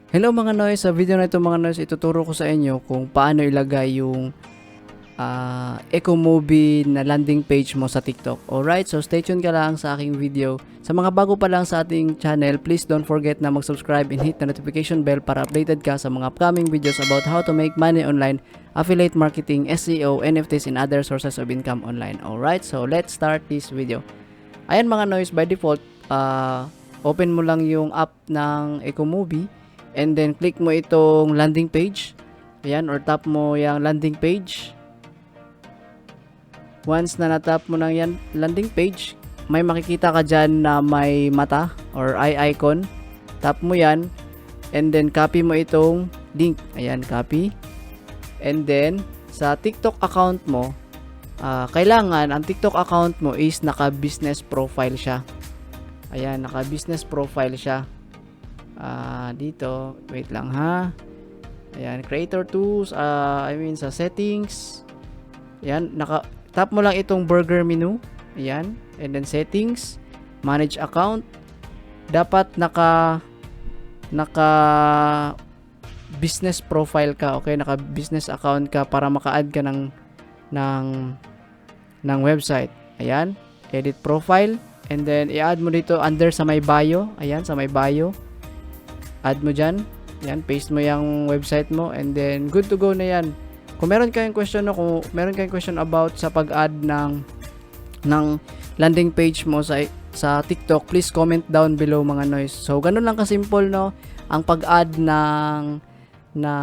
Hello mga Noise, sa video na ito mga Noise, ituturo ko sa inyo kung paano ilagay yung eco movie na landing page mo sa TikTok. Alright, so stay tuned ka lang sa aking video. Sa mga bago pa lang sa ating channel, please don't forget na mag-subscribe and hit the notification bell para updated ka sa mga upcoming videos about how to make money online, affiliate marketing, SEO, NFTs, and other sources of income online. Alright, so let's start this video. Ayan mga Noise, by default, open mo lang yung app ng eco movie. And then click mo itong landing page. Ayan, or tap mo yung landing page. Once na natap mo na yan landing page, may makikita ka dyan na may mata or eye icon. Tap mo yan. And then copy mo itong link. Ayan, copy. And then sa TikTok account mo, kailangan ang TikTok account mo is naka-business profile siya. Ayan, naka-business profile siya. Dito, wait lang ha. Ayan, creator tools, sa settings. Ayan, tap mo lang itong burger menu. Ayan, and then settings, manage account. Dapat naka business profile ka, okay? Naka business account ka para maka-add ka ng website. Ayan, edit profile, and then i-add mo dito under sa may bio. Ayan, sa may bio. Add mo dyan. Yan, paste mo yung website mo and then good to go na yan. Kung meron kayong question about sa pag-add ng landing page mo sa TikTok, please comment down below mga Noise. So, ganun lang kasimple, no? Ang pag-add ng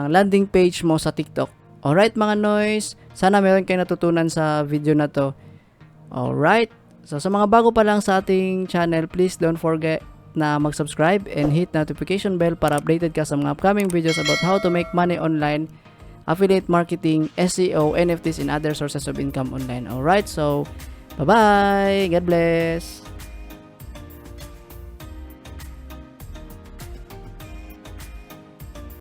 landing page mo sa TikTok. Alright mga Noise, sana meron kayong natutunan sa video na to. Alright, so sa mga bago pa lang sa ating channel, please don't forget na mag-subscribe and hit notification bell para updated ka sa mga upcoming videos about how to make money online, affiliate marketing, SEO, NFTs, and other sources of income online. Alright, so bye-bye! God bless!